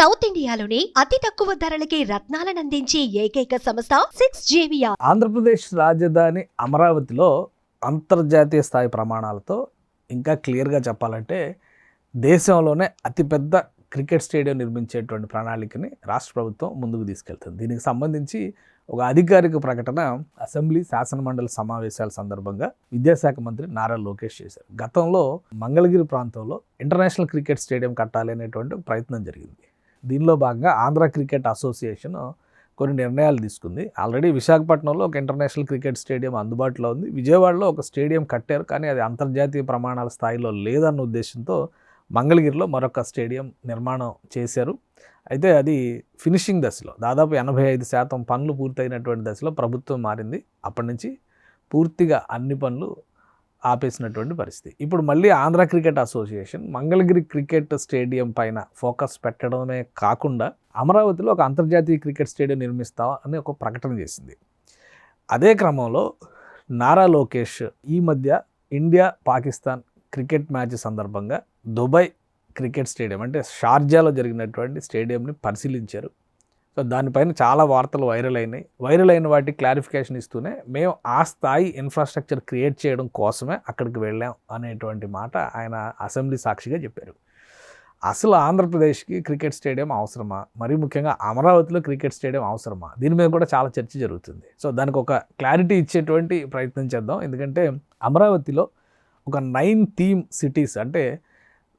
South ఇండియాలోనే అతి తక్కువ ధరలకి రత్నాలను అందించే ఏకైక సంస్థ 6JVR. ఆంధ్రప్రదేశ్ రాజధాని అమరావతిలో అంతర్జాతీయ స్థాయి ప్రమాణాలతో ఇంకా క్లియర్గా చెప్పాలంటే దేశంలోనే అతిపెద్ద క్రికెట్ స్టేడియం నిర్మించేటువంటి ప్రణాళికని రాష్ట్ర ప్రభుత్వం ముందుకు తీసుకెళ్తుంది. దీనికి సంబంధించి ఒక అధికారిక ప్రకటన అసెంబ్లీ శాసనమండలి సమావేశాల సందర్భంగా విద్యాశాఖ మంత్రి నారా లోకేష్ చేశారు. గతంలో మంగళగిరి ప్రాంతంలో ఇంటర్నేషనల్ క్రికెట్ స్టేడియం కట్టాలి అనేటువంటి ప్రయత్నం జరిగింది. దీనిలో భాగంగా ఆంధ్ర క్రికెట్ అసోసియేషన్ కొన్ని నిర్ణయాలు తీసుకుంది. ఆల్రెడీ విశాఖపట్నంలో ఒక ఇంటర్నేషనల్ క్రికెట్ స్టేడియం అందుబాటులో ఉంది. విజయవాడలో ఒక స్టేడియం కట్టారు, కానీ అది అంతర్జాతీయ ప్రమాణాల స్థాయిలో లేదన్న ఉద్దేశంతో మంగళగిరిలో మరొక స్టేడియం నిర్మాణం చేశారు. అయితే అది ఫినిషింగ్ దశలో, దాదాపు 85% పనులు పూర్తయినటువంటి దశలో ప్రభుత్వం మారింది. అప్పటి నుంచి పూర్తిగా అన్ని పనులు ఆపేసినటువంటి పరిస్థితి. ఇప్పుడు మళ్ళీ Andhra cricket association Mangalagiri cricket stadium పైన ఫోకస్ పెట్టడమే కాకుండా అమరావతిలో ఒక అంతర్జాతీయ క్రికెట్ స్టేడియం నిర్మిస్తాం అని ఒక ప్రకటన చేసింది. అదే క్రమంలో నారా లోకేష్ ఈ మధ్య ఇండియా పాకిస్తాన్ క్రికెట్ మ్యాచ్ సందర్భంగా దుబాయ్ క్రికెట్ స్టేడియం అంటే షార్జాలో జరిగినటువంటి స్టేడియంని పరిశీలించారు. సో దానిపైన చాలా వార్తలు వైరల్ అయిన వాటికి క్లారిఫికేషన్ ఇస్తూనే మేము ఆ స్థాయి ఇన్ఫ్రాస్ట్రక్చర్ క్రియేట్ చేయడం కోసమే అక్కడికి వెళ్ళాం అనేటువంటి మాట ఆయన అసెంబ్లీ సాక్షిగా చెప్పారు. అసలు ఆంధ్రప్రదేశ్కి క్రికెట్ స్టేడియం అవసరమా, మరీ ముఖ్యంగా అమరావతిలో క్రికెట్ స్టేడియం అవసరమా, దీని మీద కూడా చాలా చర్చ జరుగుతుంది. సో దానికి ఒక క్లారిటీ ఇచ్చేటువంటి ప్రయత్నం చేద్దాం. ఎందుకంటే అమరావతిలో ఒక 9 థీమ్ సిటీస్ అంటే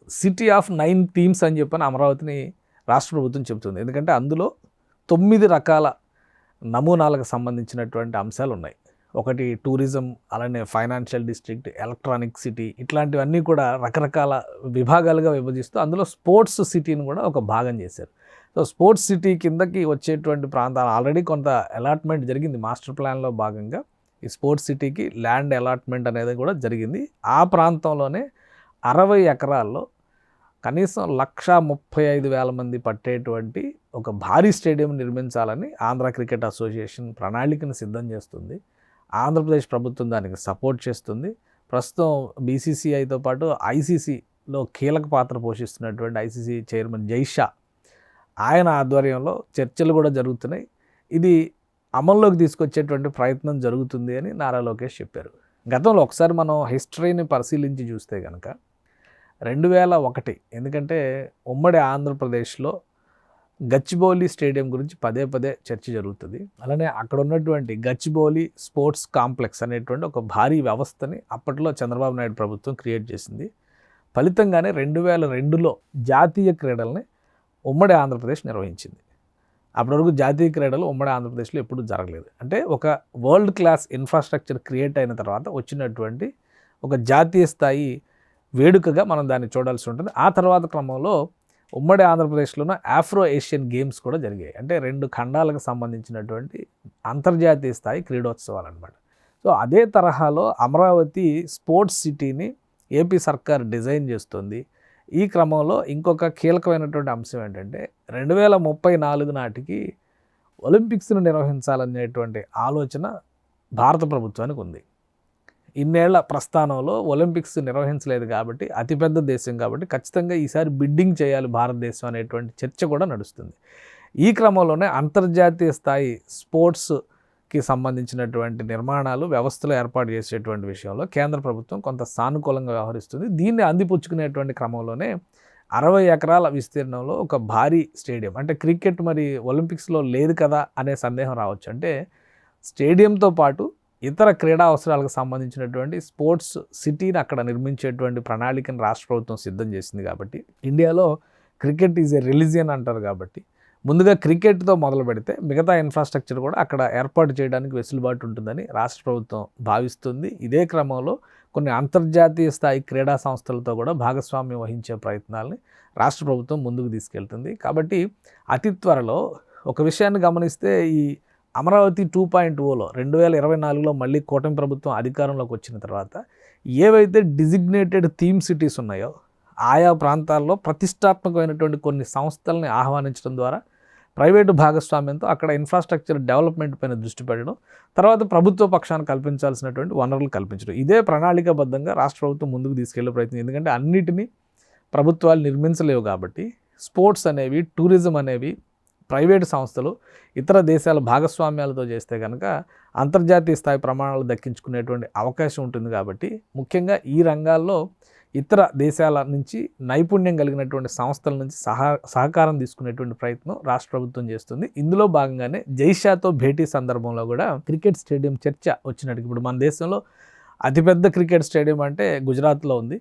సిటీ ఆఫ్ 9 థీమ్స్ అని చెప్పని అమరావతిని రాష్ట్ర ప్రభుత్వం చెబుతుంది. ఎందుకంటే అందులో 9 రకాల నమూనాలకు సంబంధించినటువంటి అంశాలు ఉన్నాయి. ఒకటి టూరిజం, అలానే ఫైనాన్షియల్ డిస్ట్రిక్ట్, ఎలక్ట్రానిక్ సిటీ, ఇట్లాంటివన్నీ కూడా రకరకాల విభాగాలుగా విభజిస్తూ అందులో స్పోర్ట్స్ సిటీని కూడా ఒక భాగం చేశారు. సో స్పోర్ట్స్ సిటీ కిందకి వచ్చేటువంటి ప్రాంతాలు ఆల్రెడీ కొంత అలాట్మెంట్ జరిగింది. మాస్టర్ ప్లాన్లో భాగంగా ఈ స్పోర్ట్స్ సిటీకి ల్యాండ్ అలాట్మెంట్ అనేది కూడా జరిగింది. ఆ ప్రాంతంలోనే 60 ఎకరాల్లో కనీసం 135,000 మంది పట్టేటువంటి ఒక భారీ స్టేడియం నిర్మించాలని ఆంధ్ర క్రికెట్ అసోసియేషన్ ప్రణాళికను సిద్ధం చేస్తుంది. ఆంధ్రప్రదేశ్ ప్రభుత్వం దానికి సపోర్ట్ చేస్తుంది. ప్రస్తుతం బీసీసీఐతో పాటు ఐసీసీలో కీలక పాత్ర పోషిస్తున్నటువంటి ఐసీసీ చైర్మన్ జైషా ఆయన ఆధ్వర్యంలో చర్చలు కూడా జరుగుతున్నాయి. ఇది అమల్లోకి తీసుకొచ్చేటువంటి ప్రయత్నం జరుగుతుంది అని నారా లోకేష్ చెప్పారు. గతంలో ఒకసారి మనం హిస్టరీని పరిశీలించి చూస్తే కనుక 2001, ఎందుకంటే ఉమ్మడి ఆంధ్రప్రదేశ్లో గచ్చిబౌలి స్టేడియం గురించి పదే చర్చ జరుగుతుంది. అలానే అక్కడ ఉన్నటువంటి గచ్చిబౌలి స్పోర్ట్స్ కాంప్లెక్స్ అనేటువంటి ఒక భారీ వ్యవస్థని అప్పట్లో చంద్రబాబు నాయుడు ప్రభుత్వం క్రియేట్ చేసింది. ఫలితంగానే 2002లో జాతీయ క్రీడల్ని ఉమ్మడి ఆంధ్రప్రదేశ్ నిర్వహించింది. అప్పటి వరకు జాతీయ క్రీడలు ఉమ్మడి ఆంధ్రప్రదేశ్లో ఎప్పుడూ జరగలేదు. అంటే ఒక వరల్డ్ క్లాస్ ఇన్ఫ్రాస్ట్రక్చర్ క్రియేట్ అయిన తర్వాత వచ్చినటువంటి ఒక జాతీయ స్థాయి వేడుకగా మనం దాన్ని చూడాల్సి ఉంటుంది. ఆ తర్వాత క్రమంలో ఉమ్మడి ఆంధ్రప్రదేశ్లోనే ఆఫ్రో ఏషియన్ గేమ్స్ కూడా జరిగాయి. అంటే 2 ఖండాలకు సంబంధించినటువంటి అంతర్జాతీయ స్థాయి క్రీడోత్సవాలు అనమాట. సో అదే తరహాలో అమరావతి స్పోర్ట్స్ సిటీని ఏపీ సర్కార్ డిజైన్ చేస్తుంది. ఈ క్రమంలో ఇంకొక కీలకమైనటువంటి అంశం ఏంటంటే 2034 నాటికి ఒలింపిక్స్ను నిర్వహించాలనేటువంటి ఆలోచన భారత ప్రభుత్వానికి ఉంది. ఇన్నేళ్ల ప్రస్థానంలో ఒలింపిక్స్ నిర్వహించలేదు కాబట్టి, అతిపెద్ద దేశం కాబట్టి ఖచ్చితంగా ఈసారి బిడ్డింగ్ చేయాలి భారతదేశం అనేటువంటి చర్చ కూడా నడుస్తుంది. ఈ క్రమంలోనే అంతర్జాతీయ స్థాయి స్పోర్ట్స్కి సంబంధించినటువంటి నిర్మాణాలు, వ్యవస్థలు ఏర్పాటు చేసేటువంటి విషయంలో కేంద్ర ప్రభుత్వం కొంత సానుకూలంగా వ్యవహరిస్తుంది. దీన్ని అందిపుచ్చుకునేటువంటి క్రమంలోనే 60 ఎకరాల విస్తీర్ణంలో ఒక భారీ స్టేడియం, అంటే క్రికెట్ మరి ఒలింపిక్స్లో లేదు కదా అనే సందేహం రావచ్చు. అంటే స్టేడియంతో పాటు ఇతర క్రీడా అవసరాలకు సంబంధించినటువంటి స్పోర్ట్స్ సిటీని అక్కడ నిర్మించేటువంటి ప్రణాళికను రాష్ట్ర ప్రభుత్వం సిద్ధం చేసింది. కాబట్టి ఇండియాలో క్రికెట్ ఈజ్ ఏ రిలీజియన్ అంటారు. కాబట్టి ముందుగా క్రికెట్తో మొదలు పెడితే మిగతా ఇన్ఫ్రాస్ట్రక్చర్ కూడా అక్కడ ఏర్పాటు చేయడానికి వెసులుబాటు ఉంటుందని రాష్ట్ర ప్రభుత్వం భావిస్తుంది. ఇదే క్రమంలో కొన్ని అంతర్జాతీయ స్థాయి క్రీడా సంస్థలతో కూడా భాగస్వామ్యం వహించే ప్రయత్నాలని రాష్ట్ర ప్రభుత్వం ముందుకు తీసుకెళ్తుంది. కాబట్టి అతి త్వరలో ఒక విషయాన్ని గమనిస్తే ఈ అమరావతి 2.0లో 2024లో మళ్ళీ కూటమి ప్రభుత్వం అధికారంలోకి వచ్చిన తర్వాత ఏవైతే డిజిగ్నేటెడ్ థీమ్ సిటీస్ ఉన్నాయో ఆయా ప్రాంతాల్లో ప్రతిష్టాత్మకమైనటువంటి కొన్ని సంస్థల్ని ఆహ్వానించడం ద్వారా ప్రైవేటు భాగస్వామ్యంతో అక్కడ ఇన్ఫ్రాస్ట్రక్చర్ డెవలప్మెంట్ పైన దృష్టి పెట్టడం, తర్వాత ప్రభుత్వ పక్షాన్ని కల్పించాల్సినటువంటి వనరులు కల్పించడం, ఇదే ప్రణాళికాబద్ధంగా రాష్ట్ర ప్రభుత్వం ముందుకు తీసుకెళ్లే ప్రయత్నం. ఎందుకంటే అన్నిటినీ ప్రభుత్వాలు నిర్మించలేవు కాబట్టి స్పోర్ట్స్ అనేవి, టూరిజం అనేవి ప్రైవేటు సంస్థలు ఇతర దేశాల భాగస్వామ్యాలతో చేస్తే కనుక అంతర్జాతీయ స్థాయి ప్రమాణాలు దక్కించుకునేటువంటి అవకాశం ఉంటుంది. కాబట్టి ముఖ్యంగా ఈ రంగాల్లో ఇతర దేశాల నుంచి నైపుణ్యం కలిగినటువంటి సంస్థల నుంచి సహకారం తీసుకునేటువంటి ప్రయత్నం రాష్ట్ర ప్రభుత్వం చేస్తుంది. ఇందులో భాగంగానే జైషాతో భేటీ సందర్భంలో కూడా క్రికెట్ స్టేడియం చర్చ వచ్చినట్టు. ఇప్పుడు మన దేశంలో అతిపెద్ద క్రికెట్ స్టేడియం అంటే గుజరాత్లో ఉంది,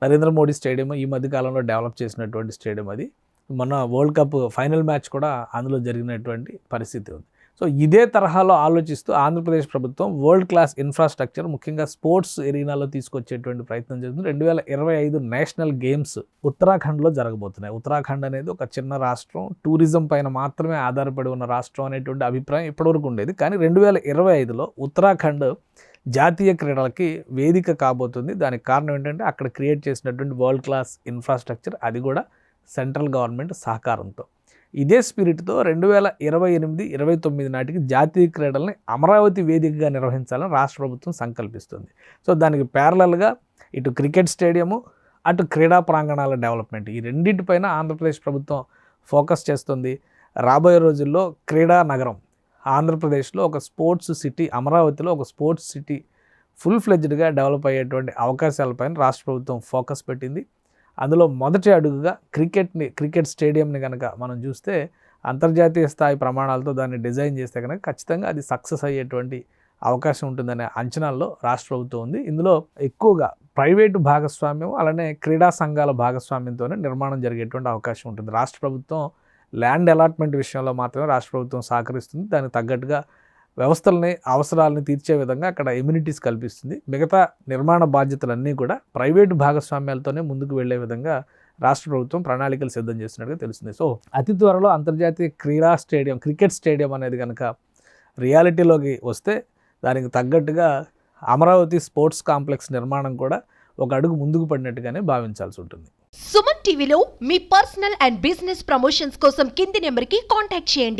నరేంద్ర మోడీ స్టేడియం. ఈ మధ్యకాలంలో డెవలప్ చేసినటువంటి స్టేడియం అది. మొన్న వరల్డ్ కప్ ఫైనల్ మ్యాచ్ కూడా అందులో జరిగినటువంటి పరిస్థితి ఉంది. సో ఇదే తరహాలో ఆలోచిస్తూ ఆంధ్రప్రదేశ్ ప్రభుత్వం వరల్డ్ క్లాస్ ఇన్ఫ్రాస్ట్రక్చర్ ముఖ్యంగా స్పోర్ట్స్ ఎరీనాలో తీసుకొచ్చేటువంటి ప్రయత్నం చేస్తుంది. 2025 నేషనల్ గేమ్స్ ఉత్తరాఖండ్లో జరగబోతున్నాయి. ఉత్తరాఖండ్ అనేది ఒక చిన్న రాష్ట్రం, టూరిజం పైన మాత్రమే ఆధారపడి ఉన్న రాష్ట్రం అనేటువంటి అభిప్రాయం ఇప్పటివరకు ఉండేది. కానీ 2025లో ఉత్తరాఖండ్ జాతీయ క్రీడలకి వేదిక కాబోతుంది. దానికి కారణం ఏంటంటే అక్కడ క్రియేట్ చేసినటువంటి వరల్డ్ క్లాస్ ఇన్ఫ్రాస్ట్రక్చర్, అది కూడా సెంట్రల్ గవర్నమెంట్ సహకారంతో. ఇదే స్పిరిట్తో 2028-29 నాటికి జాతీయ క్రీడల్ని అమరావతి వేదికగా నిర్వహించాలని రాష్ట్ర ప్రభుత్వం సంకల్పిస్తుంది. సో దానికి ప్యారలల్గా ఇటు క్రికెట్ స్టేడియము, అటు క్రీడా ప్రాంగణాల డెవలప్మెంట్, ఈ రెండింటిపైన ఆంధ్రప్రదేశ్ ప్రభుత్వం ఫోకస్ చేస్తుంది. రాబోయే రోజుల్లో క్రీడా నగరం ఆంధ్రప్రదేశ్లో ఒక స్పోర్ట్స్ సిటీ, అమరావతిలో ఒక స్పోర్ట్స్ సిటీ ఫుల్ ఫ్లెడ్జ్డ్గా డెవలప్ అయ్యేటువంటి అవకాశాలపైన రాష్ట్ర ప్రభుత్వం ఫోకస్ పెట్టింది. అందులో మొదటి అడుగుగా క్రికెట్ స్టేడియంని కనుక మనం చూస్తే అంతర్జాతీయ స్థాయి ప్రమాణాలతో దాన్ని డిజైన్ చేస్తే కనుక ఖచ్చితంగా అది సక్సెస్ అయ్యేటువంటి అవకాశం ఉంటుందనే అంచనాల్లో రాష్ట్ర ప్రభుత్వం ఉంది. ఇందులో ఎక్కువగా ప్రైవేటు భాగస్వామ్యం, అలానే క్రీడా సంఘాల భాగస్వామ్యంతోనే నిర్మాణం జరిగేటువంటి అవకాశం ఉంటుంది. రాష్ట్ర ప్రభుత్వం ల్యాండ్ అలాట్మెంట్ విషయంలో మాత్రమే రాష్ట్ర ప్రభుత్వం సహకరిస్తుంది. దానికి తగ్గట్టుగా వ్యవస్థలని, అవసరాలని తీర్చే విధంగా అక్కడ ఎమ్యూనిటీస్ కల్పిస్తుంది. మిగతా నిర్మాణ బాధ్యతలన్నీ కూడా ప్రైవేటు భాగస్వామ్యాలతోనే ముందుకు వెళ్లే విధంగా రాష్ట్ర ప్రభుత్వం ప్రణాళికలు సిద్ధం చేస్తున్నట్టుగా తెలుస్తుంది. సో అతి త్వరలో అంతర్జాతీయ క్రికెట్ స్టేడియం అనేది కనుక రియాలిటీలోకి వస్తే దానికి తగ్గట్టుగా అమరావతి స్పోర్ట్స్ కాంప్లెక్స్ నిర్మాణం కూడా ఒక అడుగు ముందుకు పడినట్టుగానే భావించాల్సి ఉంటుంది. సుమన్ టీవీలో మీ పర్సనల్ అండ్ బిజినెస్ ప్రమోషన్స్ కోసం కింది నెంబర్కి కాంటాక్ట్ చేయండి.